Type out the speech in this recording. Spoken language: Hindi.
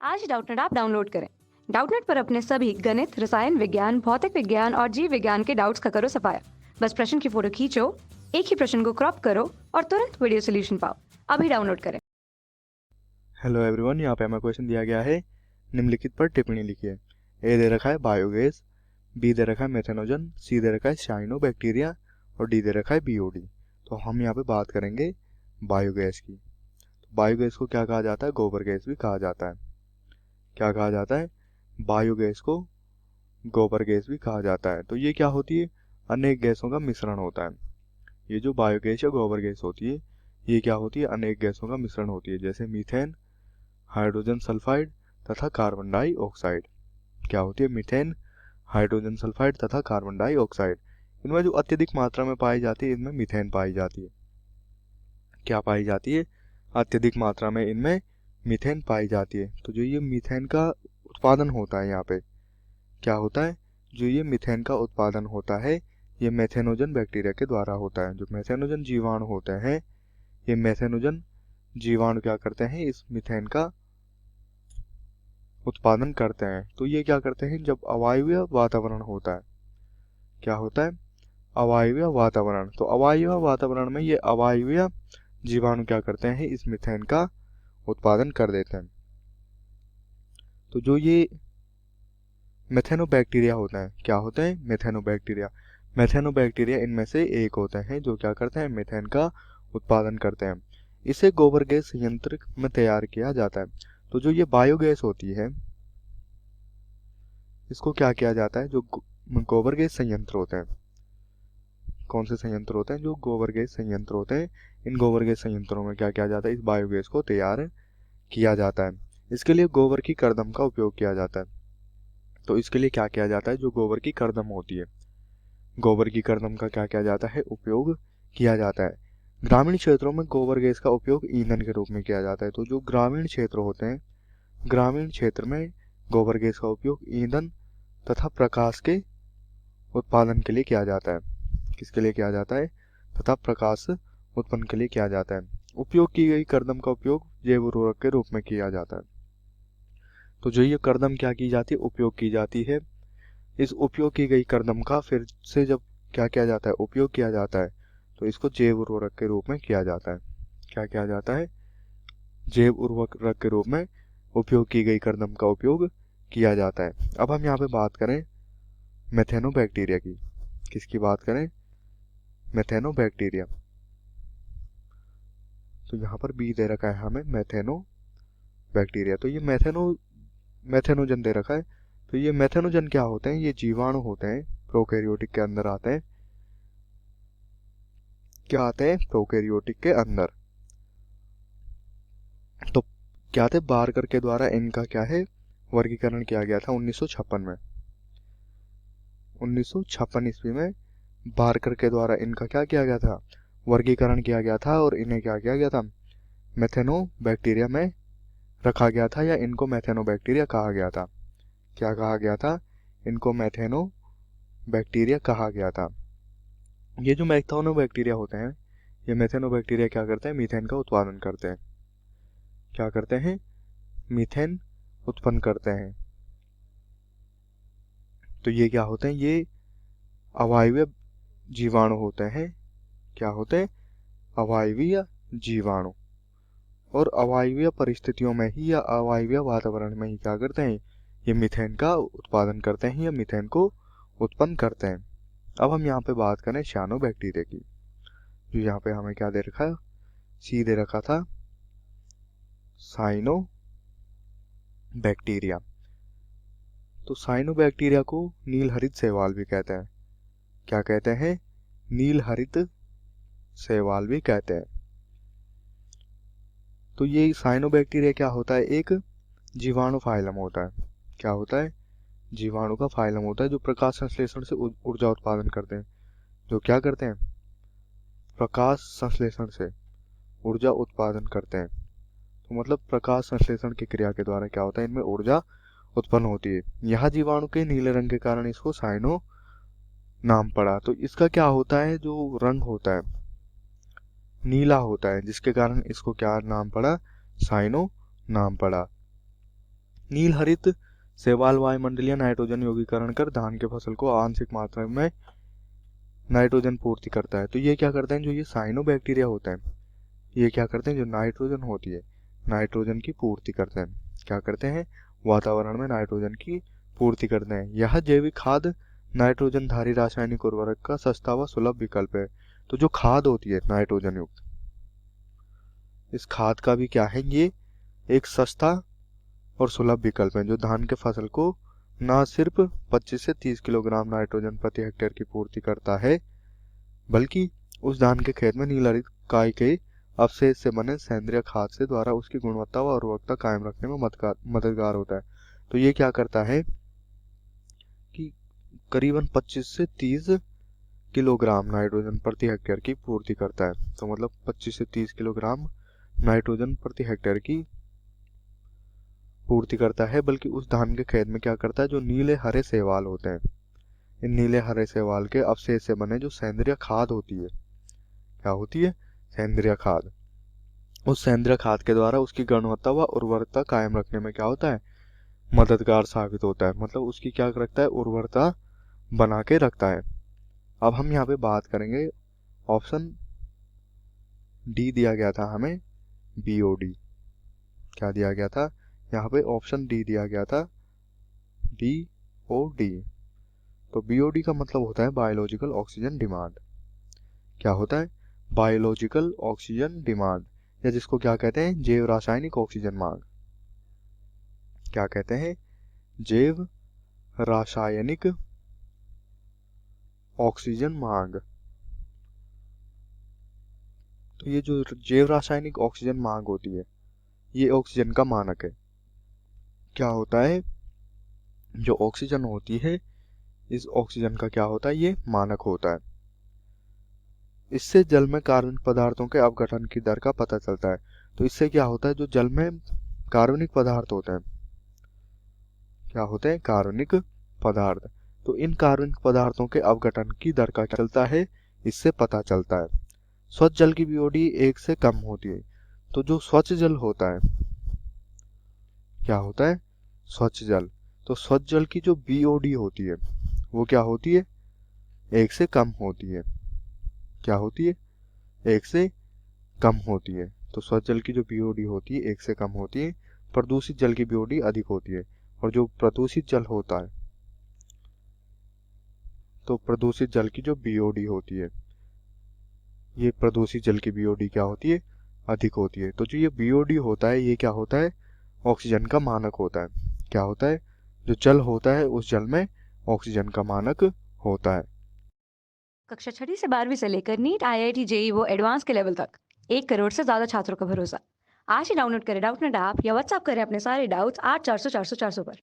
आज डाउटनेट ऐप डाउनलोड करें। डाउटनेट पर अपने सभी गणित, रसायन विज्ञान, भौतिक विज्ञान और जीव विज्ञान के डाउट्स का करो सफाया। बस प्रश्न की फोटो खींचो, एक ही प्रश्न को क्रॉप करो और तुरंत वीडियो सोल्यूशन पाओ। अभी डाउनलोड करें। हेलो एवरीवन, यहाँ पे हमें क्वेश्चन दिया गया है, निम्नलिखित पर टिप्पणी लिखिए। ए दे रखा है बायोगैस, बी दे रखा है मेथेनोजन, सी दे रखा है साइनोबैक्टीरिया और डी दे रखा है बीओडी। तो हम यहाँ पे बात करेंगे बायोगैस की। तो बायोगैस को क्या कहा जाता है? गोबर गैस भी कहा जाता है। क्या कहा जाता है? बायोगैस को गोबर गैस भी कहा जाता है। तो ये क्या होती है? अनेक गैसों का मिश्रण होता है। ये जो बायोगैस या गोबर गैस होती है, ये क्या होती है? अनेक गैसों का मिश्रण होती है, जैसे मीथेन, हाइड्रोजन सल्फाइड तथा कार्बन डाइऑक्साइड। क्या होती है? मीथेन, हाइड्रोजन सल्फाइड तथा कार्बन डाइऑक्साइड। इनमें जो अत्यधिक मात्रा में पाई जाती है, इनमें मीथेन पाई जाती है। क्या पाई जाती है? अत्यधिक मात्रा में इनमें मीथेन पाई जाती है। तो जो ये मीथेन का उत्पादन होता है, यहाँ पे क्या होता है? जो ये मीथेन का उत्पादन होता है, ये मेथेनोजन बैक्टीरिया के द्वारा होता है। जो मेथेनोजन जीवाणु होते हैं, ये मेथेनोजन जीवाणु क्या करते हैं? इस मीथेन का उत्पादन करते हैं। तो ये क्या करते हैं? जब अवायवीय वातावरण होता है, क्या होता है? अवायवीय वातावरण। तो अवायवीय वातावरण में ये अवायवीय जीवाणु क्या करते हैं? इस मीथेन का उत्पादन कर देते हैं। तो जो ये मेथेनोबैक्टीरिया होते हैं, क्या होते हैं? मेथेनोबैक्टीरिया। मेथेनोबैक्टीरिया इनमें से एक होते हैं जो क्या करते हैं? मीथेन का उत्पादन करते हैं। इसे गोबर गैस संयंत्र में तैयार किया जाता है। तो जो ये बायोगैस होती है, इसको क्या किया जाता है? जो गोबर गैस संयंत्र होते हैं, कौन से संयंत्र होते हैं? जो गोबर गैस संयंत्र होते हैं, इन गोबर गैस संयंत्रों में क्या किया जाता है? इस बायोगैस को तैयार किया जाता है। इसके लिए गोबर की कर्दम का उपयोग किया जाता है। तो इसके लिए क्या किया जाता है? जो गोबर की कर्दम होती है, गोबर की कर्दम का क्या किया जाता है? उपयोग किया जाता है। ग्रामीण क्षेत्रों में गोबर गैस का उपयोग ईंधन के रूप में किया जाता है। तो जो ग्रामीण क्षेत्र होते हैं, ग्रामीण क्षेत्र में गोबर गैस का उपयोग ईंधन तथा प्रकाश के उत्पादन के लिए किया जाता है। किसके लिए किया जाता है? तथा प्रकाश उत्पन्न के लिए किया जाता है। उपयोग की गई कर्दम का उपयोग जैव उर्वरक के रूप में किया जाता है। तो जो ये कर्दम क्या की जाती है? उपयोग की जाती है। इस उपयोग की गई कर्दम का फिर से जब क्या किया जाता है? उपयोग किया जाता है, तो इसको जैव उर्वरक के रूप में किया जाता है। क्या किया जाता है? जैव उर्वरक के रूप में उपयोग की गई कर्दम का उपयोग किया जाता है। अब हम यहाँ पे बात करें मेथेनोबैक्टीरिया की। किसकी बात करें? मेथेनोबैक्टीरिया। तो यहाँ पर बी दे रखा है हमें मेथेनोबैक्टीरिया। तो ये मेथेनोजन दे रखा है। तो ये मेथेनोजन क्या होते हैं? ये जीवाणु होते हैं, प्रोकैरियोटिक के अंदर आते हैं। क्या आते हैं? प्रोकैरियोटिक के अंदर। तो क्या थे? बारकर के द्वारा इनका क्या है? वर्गीकरण किया गया था 1956 में। 1956 ईस्वी में बारकर के द्वारा इनका क्या किया गया था? वर्गीकरण किया गया था और इन्हें क्या किया गया था? मेथेनोबैक्टीरिया में रखा गया था, या इनको मेथेनोबैक्टीरिया कहा गया था। क्या कहा गया था? इनको मेथेनोबैक्टीरिया कहा गया था। ये जो मेथेनोबैक्टीरिया होते हैं, ये मेथेनोबैक्टीरिया क्या करते हैं? मीथेन का उत्पादन करते हैं। क्या करते हैं? मीथेन उत्पन्न करते हैं। तो ये क्या होते हैं? ये अवायवीय जीवाणु होते हैं। क्या होते हैं? अवायवीय जीवाणु। और अवायवीय परिस्थितियों में ही या अवायवीय वातावरण में ही क्या करते हैं? ये मीथेन का उत्पादन करते हैं या मीथेन को उत्पन्न करते हैं। अब हम यहाँ पे बात करें साइनोबैक्टीरिया की। जो यहाँ पे हमें क्या दे रखा है? सी दे रखा था साइनोबैक्टीरिया। तो साइनोबैक्टीरिया को नीलहरित शैवाल भी कहते हैं। क्या कहते हैं? नीलहरित शैवाल भी कहते हैं। तो ये साइनोबैक्टीरिया क्या होता है? एक जीवाणु फाइलम होता है। क्या होता है? जीवाणु का फाइलम होता है, जो प्रकाश संश्लेषण से ऊर्जा उत्पादन करते हैं। जो क्या करते हैं? प्रकाश संश्लेषण से ऊर्जा उत्पादन करते हैं। तो मतलब प्रकाश संश्लेषण की क्रिया के द्वारा क्या होता है? इनमें ऊर्जा उत्पन्न होती है। यह जीवाणु के नीले रंग के कारण इसको साइनो नाम पड़ा। तो इसका क्या होता है? जो रंग होता है नीला होता है, जिसके कारण इसको क्या नाम पड़ा? साइनो नाम पड़ा। नील हरित शैवाल वायुमंडलीय नाइट्रोजन यौगीकरण कर धान के फसल को आंशिक मात्रा में नाइट्रोजन पूर्ति करता है। तो ये क्या करते हैं, जो ये साइनोबैक्टीरिया होते हैं, ये क्या करते हैं, जो नाइट्रोजन होती है, नाइट्रोजन की पूर्ति करते हैं। क्या करते हैं, वातावरण में नाइट्रोजन की पूर्ति करते हैं। यह जैविक खाद नाइट्रोजन धारी रासायनिक उर्वरक का सस्ता व सुलभ विकल्प है। तो जो खाद होती है नाइट्रोजन युक्त, इस खाद का भी क्या है, ये एक सस्ता और सुलभ विकल्प है जो धान के फसल को न सिर्फ 25 से 30 किलोग्राम नाइट्रोजन प्रति हेक्टेयर की पूर्ति करता है, बल्कि उस धान के खेत में नील हरित काई के अवशेष से बने सेंद्रीय खाद से द्वारा उसकी गुणवत्ता व उर्वरकता कायम रखने में मददगार होता है। तो ये क्या करता है कि करीबन 25 से 30 किलोग्राम नाइट्रोजन प्रति हेक्टेयर की पूर्ति करता है। तो मतलब 25 से 30 किलोग्राम नाइट्रोजन प्रति हेक्टेयर की पूर्ति करता है, बल्कि उस धान के खेत में क्या करता है, जो नीले हरे शैवाल होते हैं, इन नीले हरे शैवाल के अवशेष से बने जो सेंद्रीय खाद होती है, क्या होती है, सेंद्रीय खाद, उस सेंद्रीय खाद के द्वारा उसकी गुणवत्ता व उर्वरकता कायम रखने में क्या होता है, मददगार साबित होता है। मतलब उसकी क्या रखता है, उर्वरता बना के रखता है। अब हम यहाँ पे बात करेंगे, ऑप्शन डी दिया गया था हमें, बीओडी, क्या दिया गया था यहाँ पे, ऑप्शन डी दिया गया था, बीओडी। तो बीओडी का मतलब होता है बायोलॉजिकल ऑक्सीजन डिमांड। क्या होता है, बायोलॉजिकल ऑक्सीजन डिमांड, या जिसको क्या कहते हैं, जैव रासायनिक ऑक्सीजन मांग। क्या कहते हैं, जैव रासायनिक ऑक्सीजन मांग। तो ये जो जैव रासायनिक ऑक्सीजन मांग होती है, ये ऑक्सीजन का मानक है। क्या होता है, जो ऑक्सीजन होती है, इस ऑक्सीजन का क्या होता है, ये मानक होता है। इससे जल में कार्बनिक पदार्थों के अपघटन की दर का पता चलता है। तो इससे क्या होता है, जो जल में कार्बनिक पदार्थ होते हैं, क्या होते हैं, कार्बनिक पदार्थ, तो इन कार्बनिक पदार्थों के अपघटन की दर का क्या चलता है, इससे पता चलता है। स्वच्छ जल की बीओडी 1 से कम होती है। तो जो स्वच्छ जल होता है, क्या होता है, स्वच्छ जल, तो स्वच्छ जल की जो बीओडी होती है वो क्या होती है, 1 से कम होती है। क्या होती है, 1 से कम होती है। तो स्वच्छ जल की जो बीओडी होती है 1 से कम होती है। प्रदूषित जल की बीओडी अधिक होती है। और जो प्रदूषित जल होता है, तो प्रदूषित जल की जो बीओडी होती है, ये प्रदूषित जल की बीओडी क्या होती है, अधिक होती है। तो जो ये बीओडी होता है, ये क्या होता है, ऑक्सीजन का मानक होता है। क्या होता है, जो जल होता है उस जल में ऑक्सीजन का मानक होता है। कक्षा 6वीं से 12वीं से लेकर नीट, आईआईटी, जेई वो एडवांस के लेवल तक 1 करोड़ से ज्यादा छात्रों का भरोसा। आज ही डाउनलोड करें डाउटनेट ऐप या व्हाट्सएप करें अपने सारे डाउट्स 8400 400 400 पर।